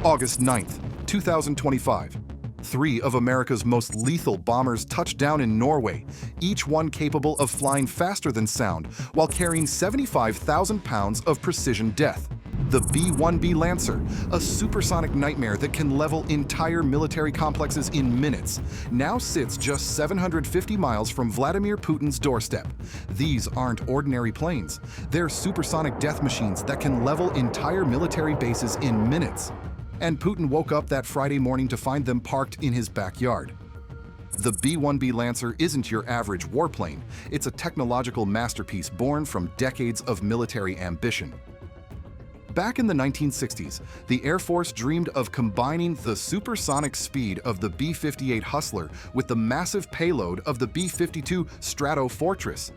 August 9th, 2025. Three of America's most lethal bombers touched down in Norway, each one capable of flying faster than sound while carrying 75,000 pounds of precision death. The B-1B Lancer, a supersonic nightmare that can level entire military complexes in minutes, now sits just 750 miles from Vladimir Putin's doorstep. These aren't ordinary planes. They're supersonic death machines that can level entire military bases in minutes. And Putin woke up that Friday morning to find them parked in his backyard. The B-1B Lancer isn't your average warplane. It's a technological masterpiece born from decades of military ambition. Back in the 1960s, the Air Force dreamed of combining the supersonic speed of the B-58 Hustler with the massive payload of the B-52 Stratofortress.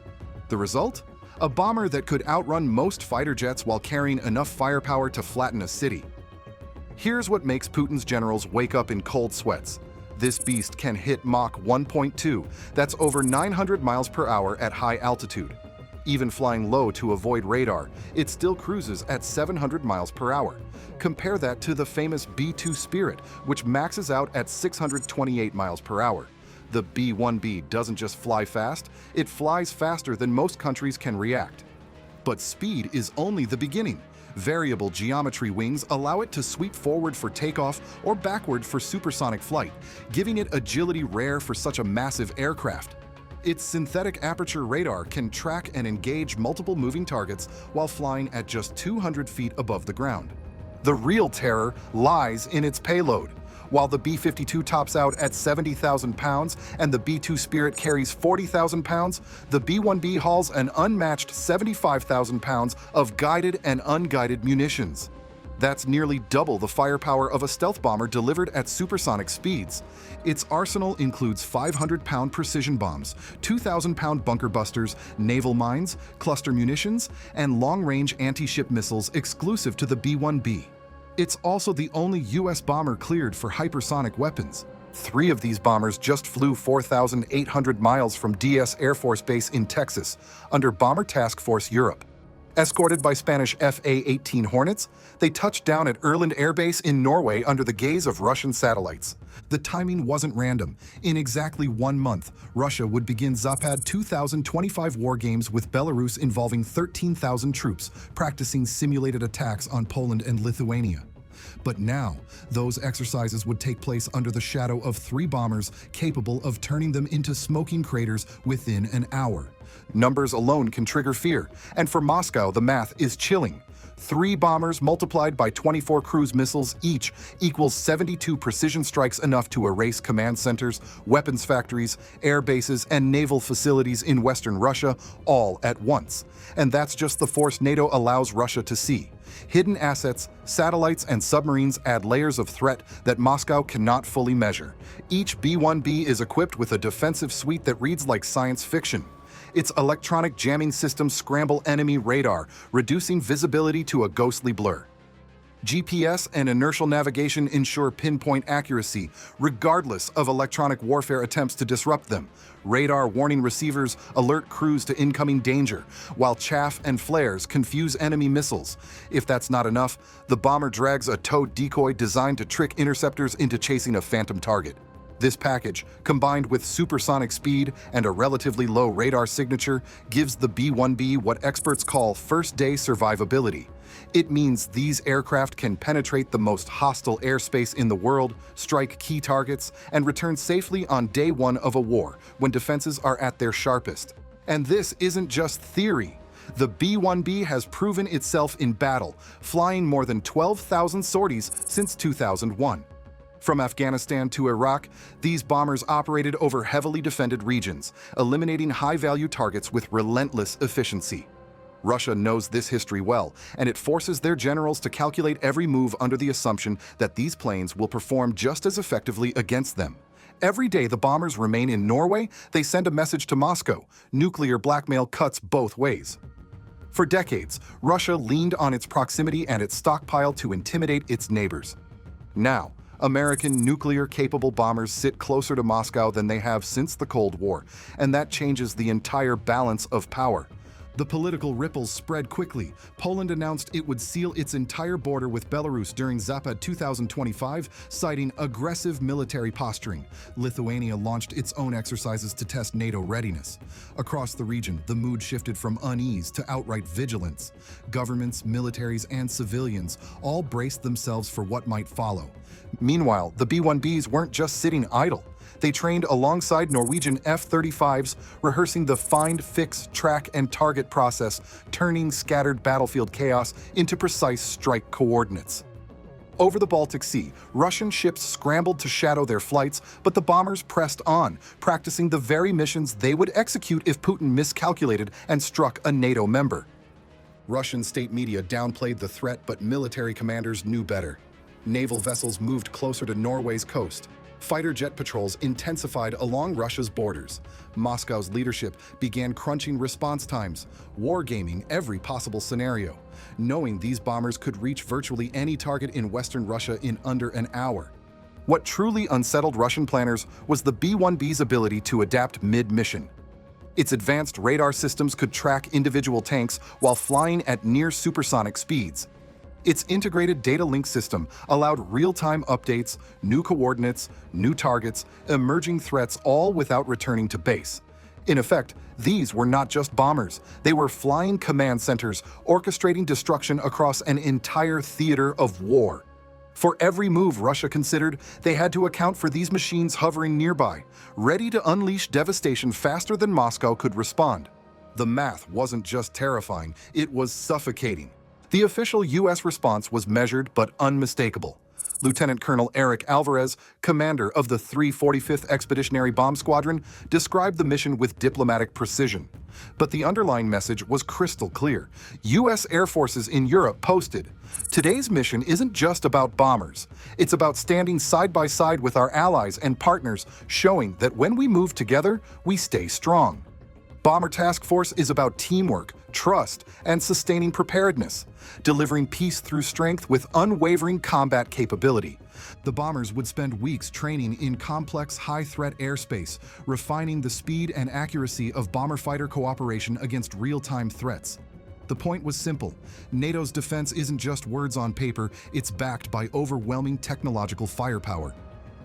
The result? A bomber that could outrun most fighter jets while carrying enough firepower to flatten a city. Here's what makes Putin's generals wake up in cold sweats. This beast can hit Mach 1.2, that's over 900 miles per hour at high altitude. Even flying low to avoid radar, it still cruises at 700 miles per hour. Compare that to the famous B-2 Spirit, which maxes out at 628 miles per hour. The B-1B doesn't just fly fast, it flies faster than most countries can react. But speed is only the beginning. Variable geometry wings allow it to sweep forward for takeoff or backward for supersonic flight, giving it agility rare for such a massive aircraft. Its synthetic aperture radar can track and engage multiple moving targets while flying at just 200 feet above the ground. The real terror lies in its payload. While the B-52 tops out at 70,000 pounds and the B-2 Spirit carries 40,000 pounds, the B-1B hauls an unmatched 75,000 pounds of guided and unguided munitions. That's nearly double the firepower of a stealth bomber delivered at supersonic speeds. Its arsenal includes 500-pound precision bombs, 2,000-pound bunker busters, naval mines, cluster munitions, and long-range anti-ship missiles exclusive to the B-1B. It's also the only U.S. bomber cleared for hypersonic weapons. 3 of these bombers just flew 4,800 miles from DS Air Force Base in Texas under Bomber Task Force Europe. Escorted by Spanish FA-18 Hornets, they touched down at Ørland Air Base in Norway under the gaze of Russian satellites. The timing wasn't random. In exactly 1 month, Russia would begin Zapad 2025 war games with Belarus involving 13,000 troops practicing simulated attacks on Poland and Lithuania. But now, those exercises would take place under the shadow of 3 bombers capable of turning them into smoking craters within an hour. Numbers alone can trigger fear, and for Moscow, the math is chilling. 3 bombers multiplied by 24 cruise missiles each equals 72 precision strikes, enough to erase command centers, weapons factories, air bases, and naval facilities in Western Russia all at once. And that's just the force NATO allows Russia to see. Hidden assets, satellites, and submarines add layers of threat that Moscow cannot fully measure. Each B-1B is equipped with a defensive suite that reads like science fiction. Its electronic jamming systems scramble enemy radar, reducing visibility to a ghostly blur. GPS and inertial navigation ensure pinpoint accuracy, regardless of electronic warfare attempts to disrupt them. Radar warning receivers alert crews to incoming danger, while chaff and flares confuse enemy missiles. If that's not enough, the bomber drags a towed decoy designed to trick interceptors into chasing a phantom target. This package, combined with supersonic speed and a relatively low radar signature, gives the B-1B what experts call first-day survivability. It means these aircraft can penetrate the most hostile airspace in the world, strike key targets, and return safely on day 1 of a war, when defenses are at their sharpest. And this isn't just theory. The B-1B has proven itself in battle, flying more than 12,000 sorties since 2001. From Afghanistan to Iraq, these bombers operated over heavily defended regions, eliminating high-value targets with relentless efficiency. Russia knows this history well, and it forces their generals to calculate every move under the assumption that these planes will perform just as effectively against them. Every day the bombers remain in Norway, they send a message to Moscow. Nuclear blackmail cuts both ways. For decades, Russia leaned on its proximity and its stockpile to intimidate its neighbors. Now, American nuclear-capable bombers sit closer to Moscow than they have since the Cold War, and that changes the entire balance of power. The political ripples spread quickly. Poland announced it would seal its entire border with Belarus during Zapad 2025, citing aggressive military posturing. Lithuania launched its own exercises to test NATO readiness. Across the region, the mood shifted from unease to outright vigilance. Governments, militaries, and civilians all braced themselves for what might follow. Meanwhile, the B-1Bs weren't just sitting idle. They trained alongside Norwegian F-35s, rehearsing the find, fix, track, and target process, turning scattered battlefield chaos into precise strike coordinates. Over the Baltic Sea, Russian ships scrambled to shadow their flights, but the bombers pressed on, practicing the very missions they would execute if Putin miscalculated and struck a NATO member. Russian state media downplayed the threat, but military commanders knew better. Naval vessels moved closer to Norway's coast. Fighter jet patrols intensified along Russia's borders. Moscow's leadership began crunching response times, wargaming every possible scenario, knowing these bombers could reach virtually any target in western Russia in under an hour. What truly unsettled Russian planners was the B-1B's ability to adapt mid-mission. Its advanced radar systems could track individual tanks while flying at near supersonic speeds. Its integrated data link system allowed real-time updates, new coordinates, new targets, emerging threats, all without returning to base. In effect, these were not just bombers. They were flying command centers, orchestrating destruction across an entire theater of war. For every move Russia considered, they had to account for these machines hovering nearby, ready to unleash devastation faster than Moscow could respond. The math wasn't just terrifying, it was suffocating. The official U.S. response was measured but unmistakable. Lieutenant Colonel Eric Alvarez, commander of the 345th Expeditionary Bomb Squadron, described the mission with diplomatic precision. But the underlying message was crystal clear. U.S. Air Forces in Europe posted, "Today's mission isn't just about bombers. It's about standing side by side with our allies and partners, showing that when we move together, we stay strong." Bomber Task Force is about teamwork, trust, and sustaining preparedness, delivering peace through strength with unwavering combat capability. The bombers would spend weeks training in complex, high-threat airspace, refining the speed and accuracy of bomber-fighter cooperation against real-time threats. The point was simple. NATO's defense isn't just words on paper, it's backed by overwhelming technological firepower.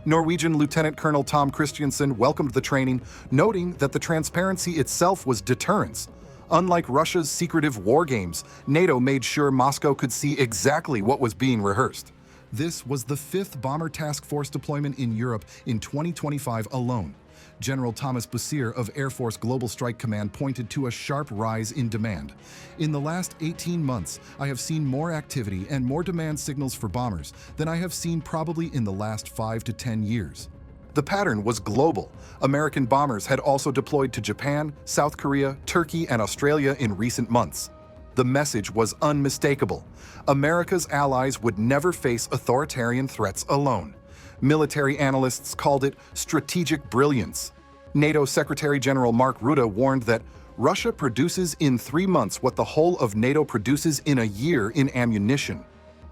Norwegian Lieutenant Colonel Tom Christiansen welcomed the training, noting that the transparency itself was deterrence. Unlike Russia's secretive war games, NATO made sure Moscow could see exactly what was being rehearsed. This was the 5th Bomber Task Force deployment in Europe in 2025 alone. General Thomas Bussier of Air Force Global Strike Command pointed to a sharp rise in demand. "In the last 18 months, I have seen more activity and more demand signals for bombers than I have seen probably in the last 5 to 10 years. The pattern was global. American bombers had also deployed to Japan, South Korea, Turkey, and Australia in recent months. The message was unmistakable. America's allies would never face authoritarian threats alone. Military analysts called it strategic brilliance. NATO Secretary General Mark Rutte warned that Russia produces in 3 months what the whole of NATO produces in a year in ammunition.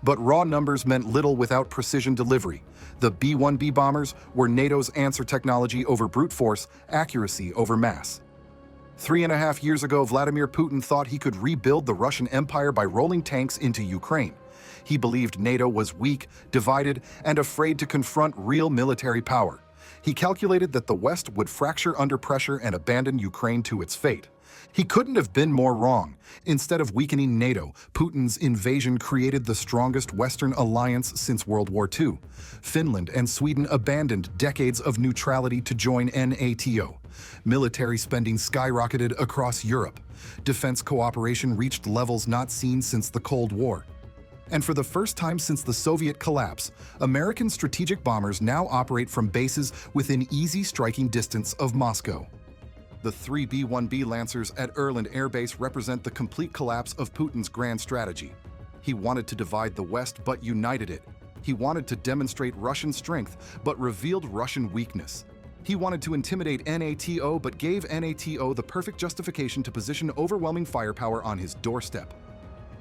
But raw numbers meant little without precision delivery. The B-1B bombers were NATO's answer technology over brute force, accuracy over mass. 3.5 years ago, Vladimir Putin thought he could rebuild the Russian Empire by rolling tanks into Ukraine. He believed NATO was weak, divided, and afraid to confront real military power. He calculated that the West would fracture under pressure and abandon Ukraine to its fate. He couldn't have been more wrong. Instead of weakening NATO, Putin's invasion created the strongest Western alliance since World War II. Finland and Sweden abandoned decades of neutrality to join NATO. Military spending skyrocketed across Europe. Defense cooperation reached levels not seen since the Cold War. And for the first time since the Soviet collapse, American strategic bombers now operate from bases within easy striking distance of Moscow. The 3 B-1B Lancers at Erland Air Base represent the complete collapse of Putin's grand strategy. He wanted to divide the West but united it. He wanted to demonstrate Russian strength but revealed Russian weakness. He wanted to intimidate NATO but gave NATO the perfect justification to position overwhelming firepower on his doorstep.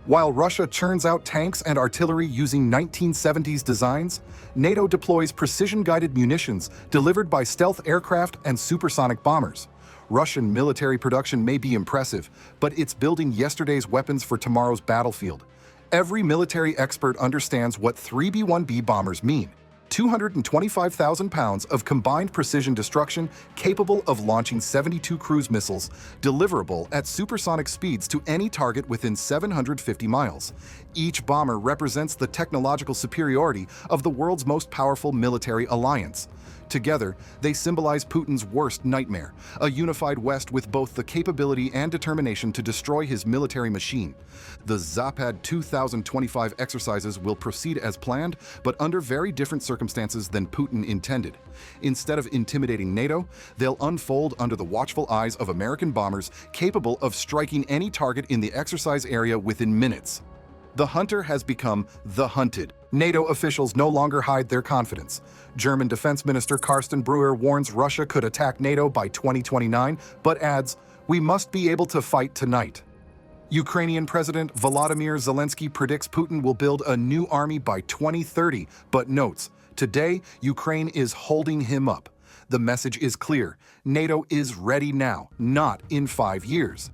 While Russia churns out tanks and artillery using 1970s designs, NATO deploys precision-guided munitions delivered by stealth aircraft and supersonic bombers. Russian military production may be impressive, but it's building yesterday's weapons for tomorrow's battlefield. Every military expert understands what 3B-1B bombers mean. 225,000 pounds of combined precision destruction capable of launching 72 cruise missiles, deliverable at supersonic speeds to any target within 750 miles. Each bomber represents the technological superiority of the world's most powerful military alliance. Together, they symbolize Putin's worst nightmare, a unified West with both the capability and determination to destroy his military machine. The Zapad 2025 exercises will proceed as planned, but under very different circumstances than Putin intended. Instead of intimidating NATO, they'll unfold under the watchful eyes of American bombers capable of striking any target in the exercise area within minutes. The hunter has become the hunted. NATO officials no longer hide their confidence. German Defense Minister Carsten Breuer warns Russia could attack NATO by 2029, but adds, "We must be able to fight tonight." Ukrainian President Volodymyr Zelensky predicts Putin will build a new army by 2030, but notes, today, Ukraine is holding him up. The message is clear. NATO is ready now, not in 5 years.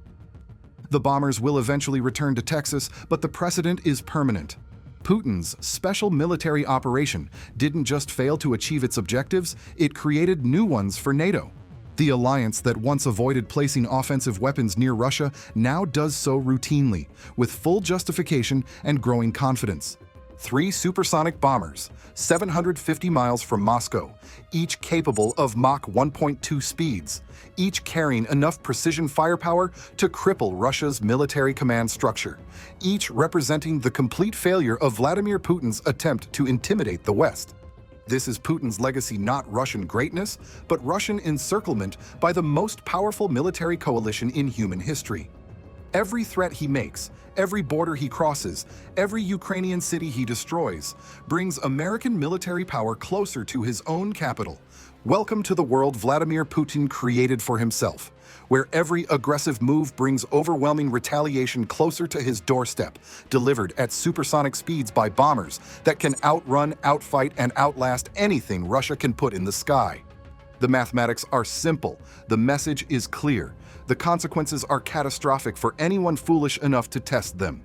The bombers will eventually return to Texas, but the precedent is permanent. Putin's special military operation didn't just fail to achieve its objectives, it created new ones for NATO. The alliance that once avoided placing offensive weapons near Russia now does so routinely, with full justification and growing confidence. 3 supersonic bombers, 750 miles from Moscow, each capable of Mach 1.2 speeds, each carrying enough precision firepower to cripple Russia's military command structure, each representing the complete failure of Vladimir Putin's attempt to intimidate the West. This is Putin's legacy, not Russian greatness, but Russian encirclement by the most powerful military coalition in human history. Every threat he makes, every border he crosses, every Ukrainian city he destroys, brings American military power closer to his own capital. Welcome to the world Vladimir Putin created for himself, where every aggressive move brings overwhelming retaliation closer to his doorstep, delivered at supersonic speeds by bombers that can outrun, outfight, and outlast anything Russia can put in the sky. The mathematics are simple. The message is clear. The consequences are catastrophic for anyone foolish enough to test them.